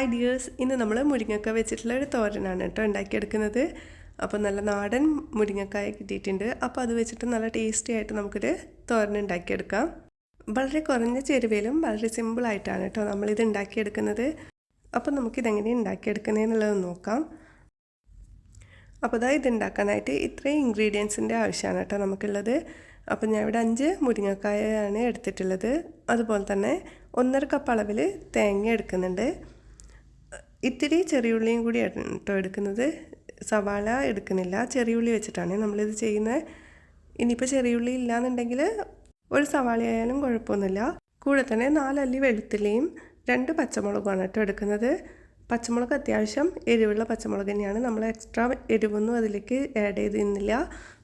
Hi dears, ഇന്ന് നമ്മൾ മുരിങ്ങക്കായ വെച്ചിട്ടുള്ള ഒരു തോരനാണ് കേട്ടോ ഉണ്ടാക്കിയെടുക്കുന്നത്. അപ്പോൾ നല്ല നാടൻ മുരിങ്ങക്കായ കിട്ടിയിട്ടുണ്ട്. അപ്പോൾ അത് വെച്ചിട്ട് നല്ല ടേസ്റ്റി ആയിട്ട് നമുക്കൊരു തോരൻ ഉണ്ടാക്കിയെടുക്കാം. വളരെ കുറഞ്ഞ ചേരുവയിലും വളരെ സിമ്പിളായിട്ടാണ് കേട്ടോ നമ്മളിത് ഉണ്ടാക്കിയെടുക്കുന്നത്. അപ്പോൾ നമുക്കിതെങ്ങനെ ഉണ്ടാക്കിയെടുക്കുന്നതെന്നുള്ളത് നോക്കാം. അപ്പോൾ ഇത് ഉണ്ടാക്കാനായിട്ട് ഇത്രയും ഇൻഗ്രീഡിയൻസിൻ്റെ ആവശ്യമാണ് കേട്ടോ നമുക്കുള്ളത്. അപ്പോൾ ഞാൻ ഇവിടെ 5 മുരിങ്ങക്കായാണ് എടുത്തിട്ടുള്ളത്. അതുപോലെ തന്നെ 1.5 കപ്പ് അളവിൽ തേങ്ങ എടുക്കുന്നുണ്ട്. ഇത്തിരി ചെറിയുള്ളിയും കൂടി കേട്ടോ എടുക്കുന്നത്. സവാള എടുക്കുന്നില്ല, ചെറിയുള്ളി വെച്ചിട്ടാണ് നമ്മളിത് ചെയ്യുന്നത്. ഇനിയിപ്പോൾ ചെറിയുള്ളി ഇല്ലയെന്നുണ്ടെങ്കിൽ ഒരു സവാള ആയാലും കുഴപ്പമൊന്നുമില്ല. കൂടെ തന്നെ 4 അല്ലി വെളുത്തുള്ളിയും 2 പച്ചമുളകുമാണ് കേട്ടോ എടുക്കുന്നത്. പച്ചമുളക് അത്യാവശ്യം എരിവുള്ള പച്ചമുളക് തന്നെയാണ്, നമ്മൾ എക്സ്ട്രാ എരിവൊന്നും അതിലേക്ക് ആഡ് ചെയ്തിരുന്നില്ല.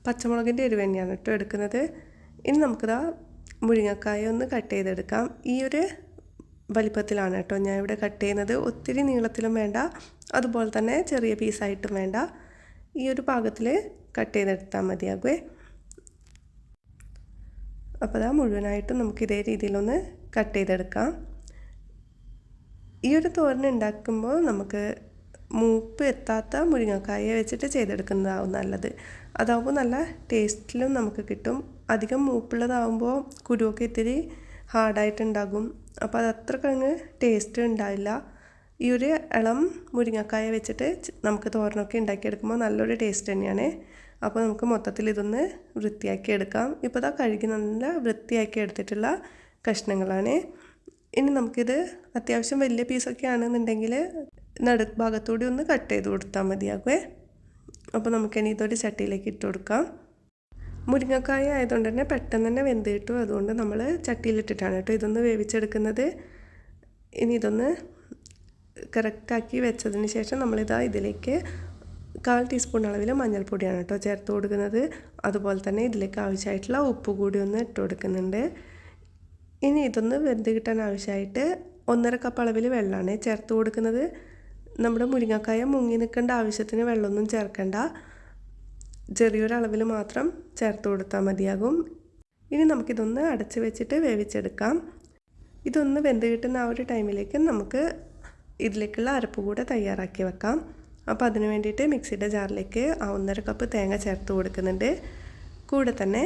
പച്ചമുളകിൻ്റെ എരിവ് തന്നെയാണ് കേട്ടോ എടുക്കുന്നത്. ഇനി നമുക്കിതാ മുരിങ്ങക്കായ ഒന്ന് കട്ട് ചെയ്തെടുക്കാം. ഈ ഒരു വലിപ്പത്തിലാണ് കേട്ടോ ഞാൻ ഇവിടെ കട്ട് ചെയ്യുന്നത്. ഒത്തിരി നീളത്തിലും വേണ്ട, അതുപോലെ തന്നെ ചെറിയ പീസായിട്ടും വേണ്ട. ഈ ഒരു പാകത്തിൽ കട്ട് ചെയ്തെടുത്താൽ മതിയാകുമേ. അപ്പോൾ മുഴുവനായിട്ടും നമുക്ക് ഇതേ രീതിയിലൊന്ന് കട്ട് ചെയ്തെടുക്കാം. ഈ ഒരു തോരൻ ഉണ്ടാക്കുമ്പോൾ നമുക്ക് മൂപ്പ് എത്താത്ത മുരിങ്ങക്കായ വെച്ചിട്ട് ചെയ്തെടുക്കുന്നതാവും നല്ലത്. അതാവുമ്പോൾ നല്ല ടേസ്റ്റിലും നമുക്ക് കിട്ടും. അധികം മൂപ്പുള്ളതാവുമ്പോൾ കുരുവൊക്കെ ഇത്തിരി ഹാർഡായിട്ടുണ്ടാകും. അപ്പോൾ അത് അത്രക്കങ്ങ് ടേസ്റ്റ് ഉണ്ടാവില്ല. ഈ ഒരു ഇളം മുരിങ്ങക്കായ വെച്ചിട്ട് നമുക്ക് തോരനൊക്കെ ഉണ്ടാക്കിയെടുക്കുമ്പോൾ നല്ലൊരു ടേസ്റ്റ് തന്നെയാണ്. അപ്പോൾ നമുക്ക് മൊത്തത്തിൽ ഇതൊന്ന് വൃത്തിയാക്കി എടുക്കാം. ഇപ്പോൾ കഴുകി നല്ല വൃത്തിയാക്കി എടുത്തിട്ടുള്ള കഷ്ണങ്ങളാണ്. ഇനി നമുക്കിത് അത്യാവശ്യം വലിയ പീസൊക്കെ ആണെന്നുണ്ടെങ്കിൽ നടുക്ക് ഭാഗത്തൂടി ഒന്ന് കട്ട് ചെയ്ത് കൊടുത്താൽ മതിയാകുമേ. അപ്പോൾ നമുക്കിനി ഇതൊരു ചട്ടിയിലേക്ക് ഇട്ട് കൊടുക്കാം. മുരിങ്ങക്കായ ആയതുകൊണ്ട് തന്നെ പെട്ടെന്ന് തന്നെ വെന്ത് കിട്ടും. അതുകൊണ്ട് നമ്മൾ ചട്ടിയിലിട്ടിട്ടാണ് കേട്ടോ ഇതൊന്ന് വേവിച്ചെടുക്കുന്നത്. ഇനി ഇതൊന്ന് കറക്റ്റാക്കി വെച്ചതിന് ശേഷം ഇതിലേക്ക് 1/4 ടീസ്പൂൺ അളവിൽ മഞ്ഞൾപ്പൊടിയാണ് കേട്ടോ ചേർത്ത് കൊടുക്കുന്നത്. അതുപോലെ തന്നെ ഇതിലേക്ക് ആവശ്യമായിട്ടുള്ള ഉപ്പ് കൂടി ഒന്ന് ഇട്ട് കൊടുക്കുന്നുണ്ട്. ഇനി ഇതൊന്ന് വെന്ത് കിട്ടാൻ ആവശ്യമായിട്ട് 1.5 കപ്പ് അളവിൽ വെള്ളമാണ് ചേർത്ത് കൊടുക്കുന്നത്. നമ്മുടെ മുരിങ്ങക്കായ മുങ്ങി നിൽക്കേണ്ട ആവശ്യത്തിന് വെള്ളമൊന്നും ചേർക്കണ്ട, ചെറിയൊരളവിൽ മാത്രം ചേർത്ത് കൊടുത്താൽ മതിയാകും. ഇനി നമുക്കിതൊന്ന് അടച്ച് വെച്ചിട്ട് വേവിച്ചെടുക്കാം. ഇതൊന്ന് വെന്ത് കിട്ടുന്ന ആ ഒരു ടൈമിലേക്ക് നമുക്ക് ഇതിലേക്കുള്ള അരപ്പ് കൂടെ തയ്യാറാക്കി വെക്കാം. അപ്പോൾ അതിന് വേണ്ടിയിട്ട് മിക്സിയുടെ ജാറിലേക്ക് 1.5 കപ്പ് തേങ്ങ ചേർത്ത് കൊടുക്കുന്നുണ്ട്. കൂടെ തന്നെ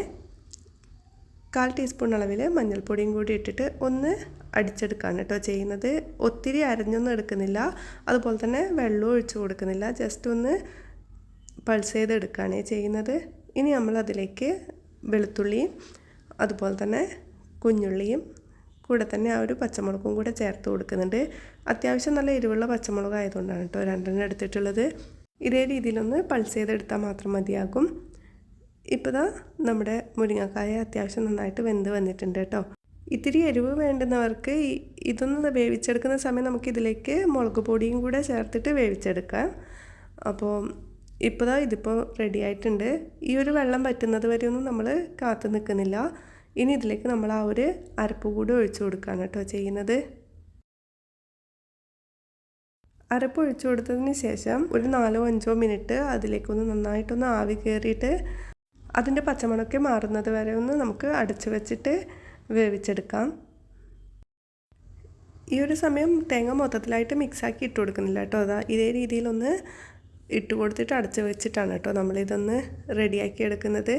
1/4 ടീസ്പൂൺ അളവിൽ മഞ്ഞൾപ്പൊടിയും കൂടി ഇട്ടിട്ട് ഒന്ന് അടിച്ചെടുക്കുകയാണ് കേട്ടോ ചെയ്യുന്നത്. ഒത്തിരി അരഞ്ഞൊന്നും എടുക്കുന്നില്ല, അതുപോലെ തന്നെ വെള്ളവും ഒഴിച്ച് കൊടുക്കുന്നില്ല. ജസ്റ്റ് ഒന്ന് പൾസ് ചെയ്തെടുക്കുകയാണ് ചെയ്യുന്നത്. ഇനി നമ്മളതിലേക്ക് വെളുത്തുള്ളിയും അതുപോലെ തന്നെ കുഞ്ഞുള്ളിയും കൂടെ തന്നെ ആ ഒരു പച്ചമുളകും കൂടെ ചേർത്ത് കൊടുക്കുന്നുണ്ട്. അത്യാവശ്യം നല്ല എരിവുള്ള പച്ചമുളക് ആയതുകൊണ്ടാണ് കേട്ടോ 2 എടുത്തിട്ടുള്ളത്. ഇതേ രീതിയിലൊന്ന് പൾസ് ചെയ്തെടുത്താൽ മാത്രം മതിയാകും. ഇപ്പോൾ നമ്മുടെ മുരിങ്ങക്കായ അത്യാവശ്യം നന്നായിട്ട് വെന്ത് വന്നിട്ടുണ്ട് കേട്ടോ. ഇത്തിരി എരിവ് വേണ്ടുന്നവർക്ക് ഇതൊന്ന് വേവിച്ചെടുക്കുന്ന സമയം നമുക്കിതിലേക്ക് മുളക് പൊടിയും കൂടെ ചേർത്തിട്ട് വേവിച്ചെടുക്കാം. അപ്പോൾ ഇതിപ്പോൾ റെഡി ആയിട്ടുണ്ട്. ഈ ഒരു വെള്ളം വറ്റുന്നത് വരെയൊന്നും നമ്മൾ കാത്തു നിൽക്കുന്നില്ല. ഇനി ഇതിലേക്ക് നമ്മൾ ആ ഒരു അരപ്പ് കൂടി ഒഴിച്ചു കൊടുക്കുകയാണ് കേട്ടോ ചെയ്യുന്നത്. അരപ്പ് ഒഴിച്ചു കൊടുത്തതിന് ശേഷം ഒരു 4-5 മിനിറ്റ് അതിലേക്കൊന്ന് നന്നായിട്ടൊന്ന് ആവി കയറിയിട്ട് അതിൻ്റെ പച്ചമണമൊക്കെ മാറുന്നത് വരെ ഒന്ന് നമുക്ക് അടച്ചു വെച്ചിട്ട് വേവിച്ചെടുക്കാം. ഈ ഒരു സമയം തേങ്ങ മൊത്തത്തിലായിട്ട് മിക്സാക്കി ഇട്ട് കൊടുക്കുന്നില്ല കേട്ടോ. ഇതേ രീതിയിലൊന്ന് ഇട്ട് കൊടുത്തിട്ട് അടച്ചു വെച്ചിട്ടാണ് കേട്ടോ നമ്മളിതൊന്ന് റെഡിയാക്കി എടുക്കുന്നത്.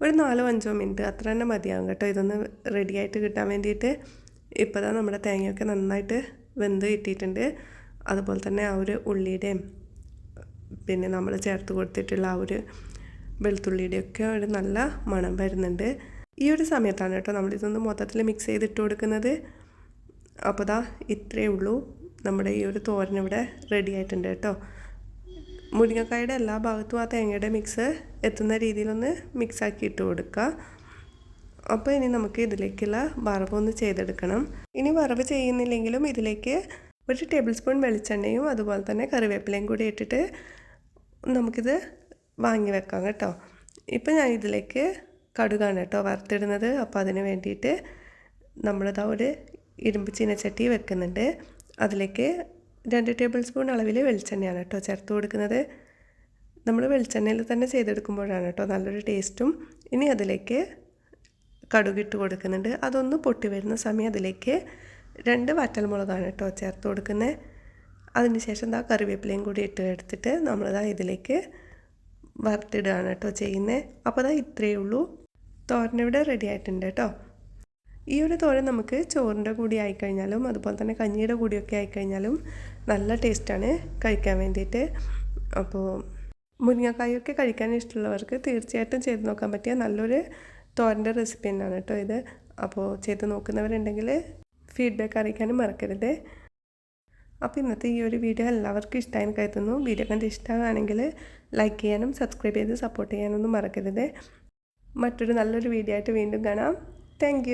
ഒരു 4-5 മിനിറ്റ് അത്ര തന്നെ മതിയാകും കേട്ടോ ഇതൊന്ന് റെഡിയായിട്ട് കിട്ടാൻ വേണ്ടിയിട്ട്. ഇപ്പോൾ നമ്മുടെ തേങ്ങയൊക്കെ നന്നായിട്ട് വെന്ത് കിട്ടിയിട്ടുണ്ട്. അതുപോലെ തന്നെ ആ ഒരു ഉള്ളിയുടെയും പിന്നെ നമ്മൾ ചേർത്ത് കൊടുത്തിട്ടുള്ള ആ ഒരു വെളുത്തുള്ളിയുടെയൊക്കെ ഒരു നല്ല മണം വരുന്നുണ്ട്. ഈ ഒരു സമയത്താണ് കേട്ടോ നമ്മളിതൊന്ന് മൊത്തത്തിൽ മിക്സ് ചെയ്തിട്ട് കൊടുക്കുന്നത്. അപ്പോൾ ഇത്രയേ ഉള്ളൂ, നമ്മുടെ ഈ ഒരു തോരൻ ഇവിടെ റെഡി ആയിട്ടുണ്ട് കേട്ടോ. മുരിങ്ങക്കായുടെ എല്ലാ ഭാഗത്തും ആ തേങ്ങയുടെ മിക്സ് എത്തുന്ന രീതിയിലൊന്ന് മിക്സാക്കി ഇട്ട് കൊടുക്കുക. അപ്പോൾ ഇനി നമുക്ക് ഇതിലേക്കുള്ള വറവൊന്ന് ചെയ്തെടുക്കണം. ഇനി വറവ് ചെയ്യുന്നില്ലെങ്കിലും ഇതിലേക്ക് 1 ടേബിൾ സ്പൂൺ വെളിച്ചെണ്ണയും അതുപോലെ തന്നെ കറിവേപ്പിലയും കൂടി ഇട്ടിട്ട് നമുക്കിത് വാങ്ങി വെക്കാം കേട്ടോ. ഇപ്പോൾ ഞാൻ ഇതിലേക്ക് കടുകാണ് കേട്ടോ വറുത്തിടുന്നത്. അപ്പോൾ അതിന് വേണ്ടിയിട്ട് ഒരു ഇരുമ്പ് ചീനച്ചട്ടി വെക്കുന്നുണ്ട്. അതിലേക്ക് 2 ടേബിൾ സ്പൂൺ അളവിൽ വെളിച്ചെണ്ണയാണ് കേട്ടോ ചേർത്ത് കൊടുക്കുന്നത്. നമ്മൾ വെളിച്ചെണ്ണയിൽ തന്നെ ചെയ്തെടുക്കുമ്പോഴാണ് കേട്ടോ നല്ലൊരു ടേസ്റ്റും. ഇനി അതിലേക്ക് കടുകിട്ട് കൊടുക്കുന്നുണ്ട്. അതൊന്ന് പൊട്ടി വരുന്ന സമയം അതിലേക്ക് 2 വറ്റൽമുളകാണ് കേട്ടോ ചേർത്ത് കൊടുക്കുന്നത്. അതിനുശേഷം ദാ കറിവേപ്പിലയും കൂടി എടുത്തിട്ട് നമ്മളിതാ ഇതിലേക്ക് വറുത്തിടുകയാണ് കേട്ടോ ചെയ്യുന്നത്. അപ്പോൾ ദാ ഇത്രയേ ഉള്ളൂ. തോരൻ ഇവിടെ റെഡി ആയിട്ടുണ്ട് കേട്ടോ. ഈ ഒരു തോരൻ നമുക്ക് ചോറിൻ്റെ കൂടി ആയിക്കഴിഞ്ഞാലും അതുപോലെ തന്നെ കഞ്ഞിയുടെ കൂടിയൊക്കെ ആയിക്കഴിഞ്ഞാലും നല്ല ടേസ്റ്റാണ് കഴിക്കാൻ വേണ്ടിയിട്ട്. അപ്പോൾ മുരിങ്ങക്കായൊക്കെ കഴിക്കാൻ ഇഷ്ടമുള്ളവർക്ക് തീർച്ചയായിട്ടും ചെയ്ത് നോക്കാൻ പറ്റിയ നല്ലൊരു തോരൻ്റെ റെസിപ്പി തന്നെയാണ് കേട്ടോ ഇത്. അപ്പോൾ ചെയ്ത് നോക്കുന്നവരുണ്ടെങ്കിൽ ഫീഡ്ബാക്ക് അറിയിക്കാനും മറക്കരുത്. അപ്പോൾ ഇന്നത്തെ ഈ ഒരു വീഡിയോ എല്ലാവർക്കും ഇഷ്ടമായി കരുതുന്നു. വീഡിയോ കണ്ട് ഇഷ്ടമാണെങ്കിൽ ലൈക്ക് ചെയ്യാനും സബ്സ്ക്രൈബ് ചെയ്ത് സപ്പോർട്ട് ചെയ്യാനൊന്നും മറക്കരുത്. മറ്റൊരു നല്ലൊരു വീഡിയോ ആയിട്ട് വീണ്ടും കാണാം. താങ്ക്